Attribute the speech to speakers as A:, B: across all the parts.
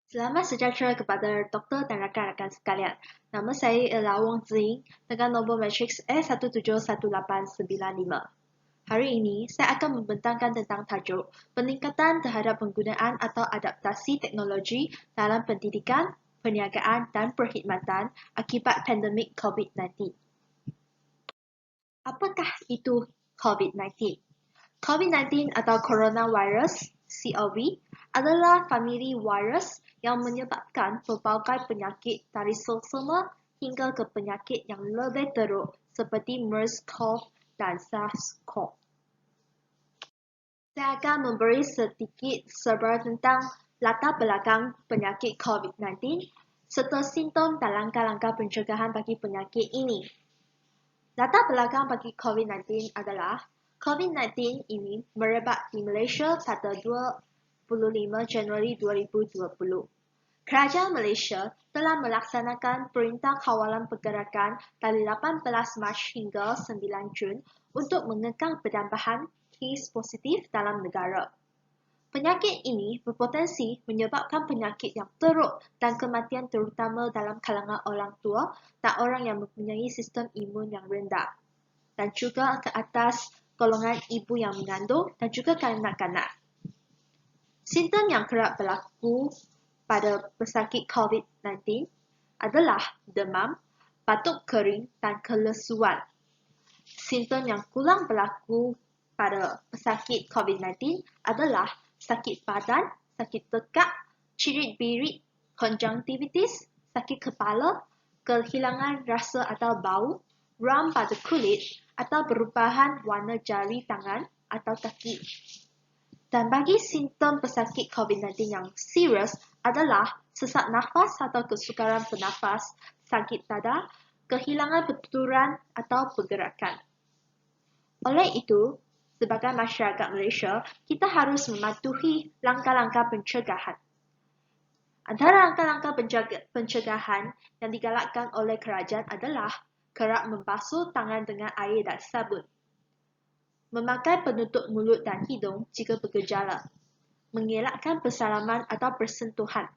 A: Selamat sejahtera kepada doktor dan rakan-rakan sekalian. Nama saya ialah Wong Ziying dengan nombor matriks A1718995. Hari ini, saya akan membentangkan tentang tajuk peningkatan terhadap penggunaan atau adaptasi teknologi dalam pendidikan, perniagaan dan perkhidmatan akibat pandemik COVID-19. Apakah itu COVID-19? COVID-19 atau coronavirus (COV) adalah famili virus yang menyebabkan pelbagai penyakit dari selesema hingga ke penyakit yang lebih teruk seperti MERS-CoV dan SARS-CoV. Saya akan memberi sedikit serba tentang latar belakang penyakit COVID-19 serta simptom dan langkah-langkah pencegahan bagi penyakit ini. Latar belakang bagi COVID-19 adalah COVID-19 ini merebak di Malaysia pada 25 Januari 2020. Kerajaan Malaysia telah melaksanakan Perintah Kawalan Pergerakan dari 18 Mac hingga 9 Jun untuk mengekang penambahan kes positif dalam negara. Penyakit ini berpotensi menyebabkan penyakit yang teruk dan kematian terutama dalam kalangan orang tua dan orang yang mempunyai sistem imun yang rendah, dan juga ke atas golongan ibu yang mengandung dan juga kanak-kanak. Simptom yang kerap berlaku pada pesakit COVID-19 adalah demam, batuk kering dan kelesuan. Simptom yang kurang berlaku pada pesakit COVID-19 adalah sakit badan, sakit tekak, cirit-birit, konjungtivitis, sakit kepala, kehilangan rasa atau bau, ram pada kulit atau perubahan warna jari tangan atau kaki. Dan bagi simptom pesakit COVID-19 yang serius adalah sesak nafas atau kesukaran bernafas, sakit dada, kehilangan pertuturan atau pergerakan. Oleh itu, sebagai masyarakat Malaysia, kita harus mematuhi langkah-langkah pencegahan. Antara langkah-langkah pencegahan yang digalakkan oleh kerajaan adalah kerap membasuh tangan dengan air dan sabun, memakai penutup mulut dan hidung jika bergejala, mengelakkan bersalaman atau bersentuhan,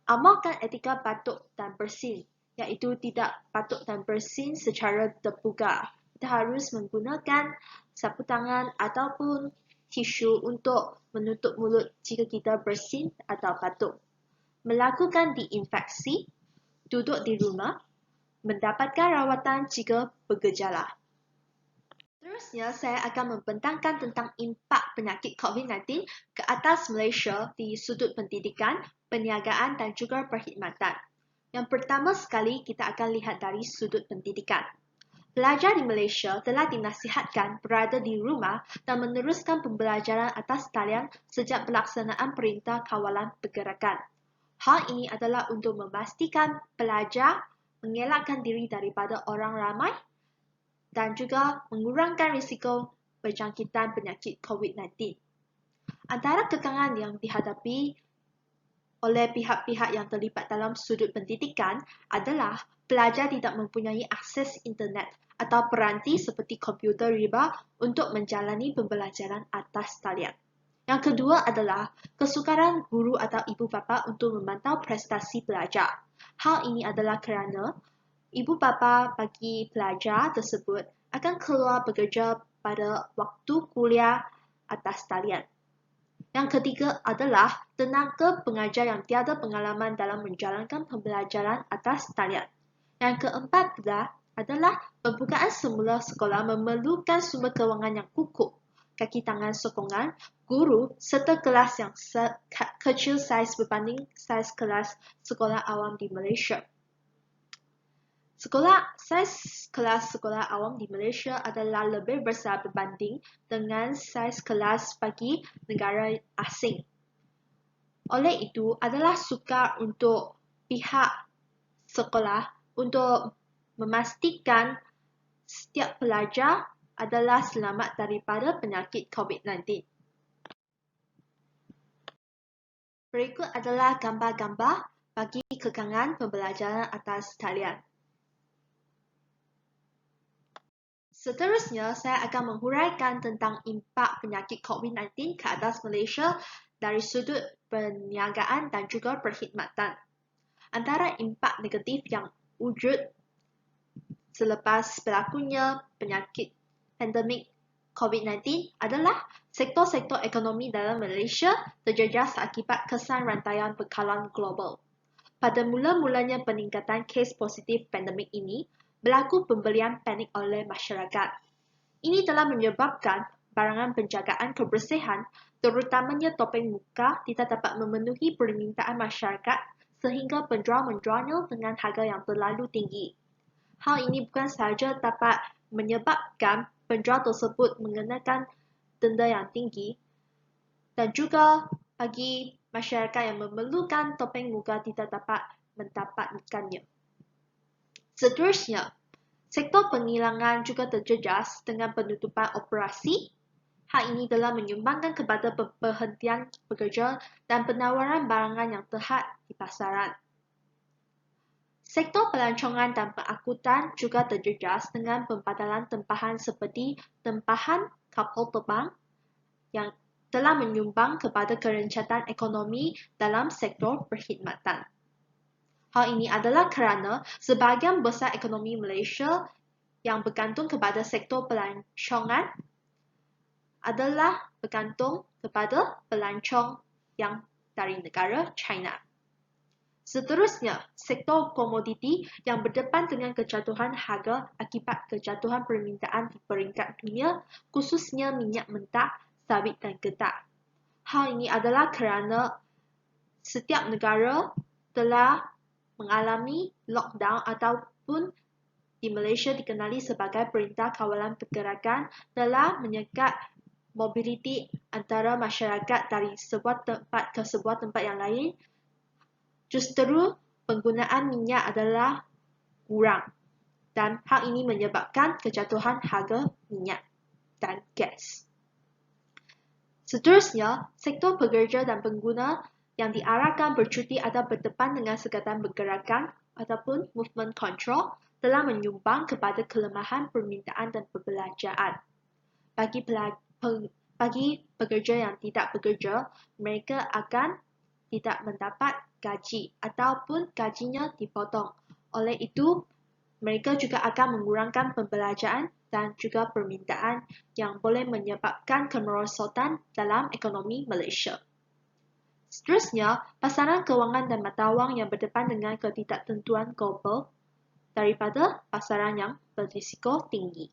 A: amalkan etika batuk dan bersin, iaitu tidak batuk dan bersin secara terbuka. Kita harus menggunakan sapu tangan ataupun tisu untuk menutup mulut jika kita bersin atau batuk. Melakukan diinfeksi, duduk di rumah, mendapatkan rawatan jika bergejala. Seterusnya, saya akan membentangkan tentang impak penyakit COVID-19 ke atas Malaysia di sudut pendidikan, perniagaan dan juga perkhidmatan. Yang pertama sekali, kita akan lihat dari sudut pendidikan. Pelajar di Malaysia telah dinasihatkan berada di rumah dan meneruskan pembelajaran atas talian sejak pelaksanaan Perintah Kawalan Pergerakan. Hal ini adalah untuk memastikan pelajar mengelakkan diri daripada orang ramai dan juga mengurangkan risiko berjangkitan penyakit COVID-19. Antara kekangan yang dihadapi oleh pihak-pihak yang terlibat dalam sudut pendidikan adalah pelajar tidak mempunyai akses internet atau peranti seperti komputer riba untuk menjalani pembelajaran atas talian. Yang kedua adalah kesukaran guru atau ibu bapa untuk memantau prestasi pelajar. Hal ini adalah kerana ibu bapa bagi pelajar tersebut akan keluar bekerja pada waktu kuliah atas talian. Yang ketiga adalah tenaga pengajar yang tiada pengalaman dalam menjalankan pembelajaran atas talian. Yang keempat pula adalah pembukaan semula sekolah memerlukan sumber kewangan yang kukuh, kaki tangan sokongan, guru serta kelas yang kecil saiz berbanding saiz kelas sekolah awam di Malaysia. Saiz kelas sekolah awam di Malaysia adalah lebih besar berbanding dengan saiz kelas bagi negara asing. Oleh itu, adalah sukar untuk pihak sekolah untuk memastikan setiap pelajar adalah selamat daripada penyakit COVID-19. Berikut adalah gambar-gambar bagi kekangan pembelajaran atas talian. Seterusnya, saya akan menghuraikan tentang impak penyakit COVID-19 ke atas Malaysia dari sudut perniagaan dan juga perkhidmatan. Antara impak negatif yang wujud selepas berlakunya penyakit pandemik COVID-19 adalah sektor-sektor ekonomi dalam Malaysia terjejas akibat kesan rantaian bekalan global. Pada mula-mulanya peningkatan kes positif pandemik ini, berlaku pembelian panik oleh masyarakat. Ini telah menyebabkan barangan penjagaan kebersihan, terutamanya topeng muka, tidak dapat memenuhi permintaan masyarakat sehingga penjual menjualnya dengan harga yang terlalu tinggi. Hal ini bukan sahaja dapat menyebabkan penjual tersebut mengenakan denda yang tinggi dan juga bagi masyarakat yang memerlukan topeng muka tidak dapat mendapatkannya. Seterusnya, sektor penghilangan juga terjejas dengan penutupan operasi. Hal ini telah menyumbangkan kepada perhentian bekerja dan penawaran barangan yang terhad di pasaran. Sektor pelancongan dan pengangkutan juga terjejas dengan pembatalan tempahan seperti tempahan kapal terbang yang telah menyumbang kepada kerencatan ekonomi dalam sektor perkhidmatan. Hal ini adalah kerana sebahagian besar ekonomi Malaysia yang bergantung kepada sektor pelancongan adalah bergantung kepada pelancong yang dari negara China. Seterusnya, sektor komoditi yang berdepan dengan kejatuhan harga akibat kejatuhan permintaan di peringkat dunia, khususnya minyak mentah, sawit dan getah. Hal ini adalah kerana setiap negara telah mengalami lockdown ataupun di Malaysia dikenali sebagai Perintah Kawalan Pergerakan telah menyekat mobiliti antara masyarakat dari sebuah tempat ke sebuah tempat yang lain. Justru penggunaan minyak adalah kurang dan hal ini menyebabkan kejatuhan harga minyak dan gas. Seterusnya, sektor pekerja dan pengguna yang diarahkan bercuti atau berdepan dengan sekatan pergerakan ataupun movement control telah menyumbang kepada kelemahan permintaan dan perbelanjaan. Bagi pekerja yang tidak bekerja, mereka akan tidak mendapat gaji ataupun gajinya dipotong. Oleh itu, mereka juga akan mengurangkan pembelanjaan dan juga permintaan yang boleh menyebabkan kemerosotan dalam ekonomi Malaysia. Seterusnya, pasaran kewangan dan mata wang yang berdepan dengan ketidaktentuan global daripada pasaran yang berisiko tinggi.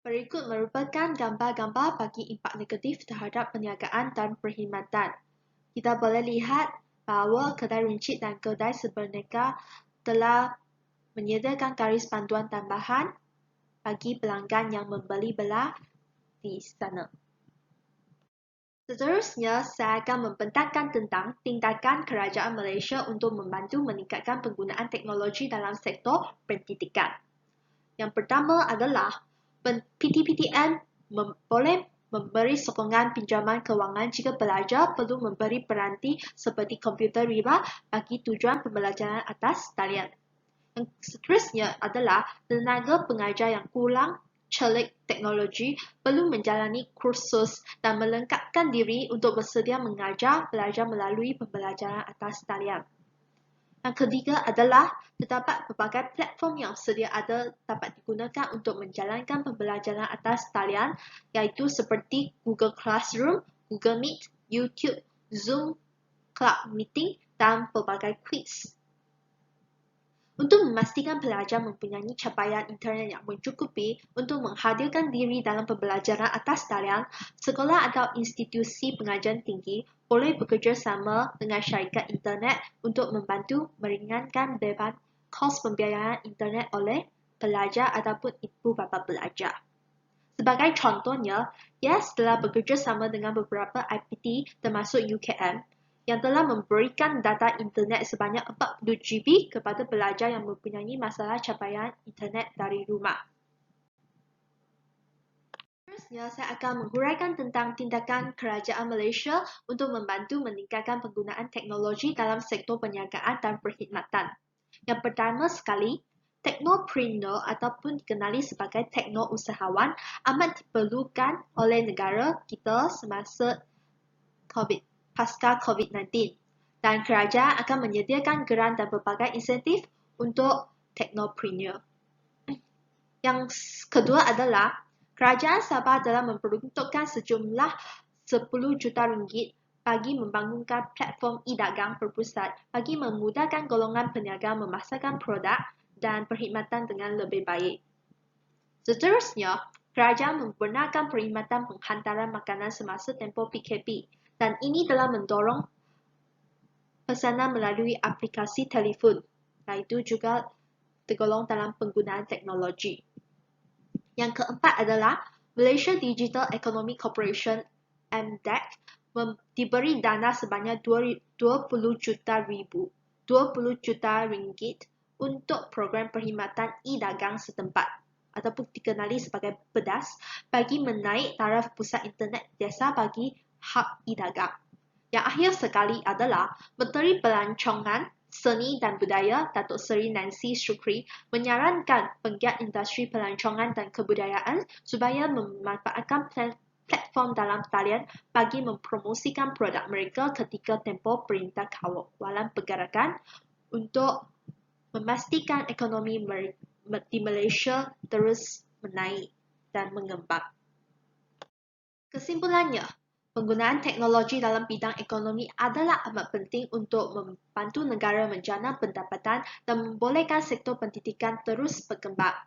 A: Berikut merupakan gambar-gambar bagi impak negatif terhadap perniagaan dan perkhidmatan. Kita boleh lihat bahawa kedai runcit dan kedai serbaniaga telah menyediakan garis panduan tambahan bagi pelanggan yang membeli belah di sana. Seterusnya, saya akan membentangkan tentang tindakan kerajaan Malaysia untuk membantu meningkatkan penggunaan teknologi dalam sektor pendidikan. Yang pertama adalah PTPTN boleh memberi sokongan pinjaman kewangan jika pelajar perlu memberi peranti seperti komputer riba bagi tujuan pembelajaran atas talian. Yang seterusnya adalah tenaga pengajar yang kurang celik teknologi perlu menjalani kursus dan melengkapkan diri untuk bersedia mengajar pelajar melalui pembelajaran atas talian. Yang ketiga adalah terdapat pelbagai platform yang sedia ada dapat digunakan untuk menjalankan pembelajaran atas talian iaitu seperti Google Classroom, Google Meet, YouTube, Zoom, Cloud Meeting dan pelbagai quiz. Untuk memastikan pelajar mempunyai capaian internet yang mencukupi untuk menghadirkan diri dalam pembelajaran atas talian, sekolah atau institusi pengajian tinggi boleh bekerjasama dengan syarikat internet untuk membantu meringankan beban kos pembiayaan internet oleh pelajar ataupun ibu bapa pelajar. Sebagai contohnya, YES telah bekerjasama dengan beberapa IPT termasuk UKM yang telah memberikan data internet sebanyak 40 GB kepada pelajar yang mempunyai masalah capaian internet dari rumah. Seterusnya, saya akan menghuraikan tentang tindakan kerajaan Malaysia untuk membantu meningkatkan penggunaan teknologi dalam sektor perniagaan dan perkhidmatan. Yang pertama sekali, Teknopreneur ataupun dikenali sebagai teknousahawan amat diperlukan oleh negara kita semasa pasca COVID-19. Dan kerajaan akan menyediakan geran dan berbagai insentif untuk teknopreneur. Yang kedua adalah kerajaan Sabah telah memperuntukkan sejumlah 10 juta ringgit bagi membangunkan platform e-dagang berpusat bagi memudahkan golongan peniaga memasarkan produk dan perkhidmatan dengan lebih baik. Seterusnya, kerajaan membenarkan perkhidmatan penghantaran makanan semasa tempoh PKP dan ini telah mendorong pesanan melalui aplikasi telefon, iaitu juga tergolong dalam penggunaan teknologi. Yang keempat adalah Malaysia Digital Economy Corporation (MDEC) diberi dana sebanyak 20 juta ringgit untuk program perkhidmatan e-dagang setempat ataupun dikenali sebagai PEDAS bagi menaik taraf pusat internet desa bagi hub e-dagang. Yang akhir sekali adalah Menteri Pelancongan, Seni dan Budaya Datuk Seri Nancy Shukri menyarankan penggiat industri pelancongan dan kebudayaan supaya memanfaatkan platform dalam talian bagi mempromosikan produk mereka ketika tempoh Perintah Kawalan Pergerakan untuk memastikan ekonomi di Malaysia terus menaik dan mengembang. Kesimpulannya, penggunaan teknologi dalam bidang ekonomi adalah amat penting untuk membantu negara menjana pendapatan dan membolehkan sektor pendidikan terus berkembang.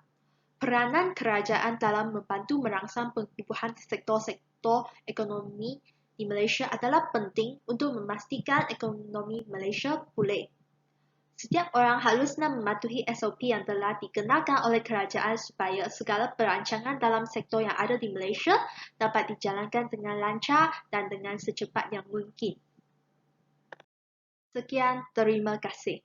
A: Peranan kerajaan dalam membantu merangsang pertumbuhan sektor-sektor ekonomi di Malaysia adalah penting untuk memastikan ekonomi Malaysia pulih. Setiap orang haruslah mematuhi SOP yang telah dikenakan oleh kerajaan supaya segala perancangan dalam sektor yang ada di Malaysia dapat dijalankan dengan lancar dan dengan secepat yang mungkin. Sekian, terima kasih.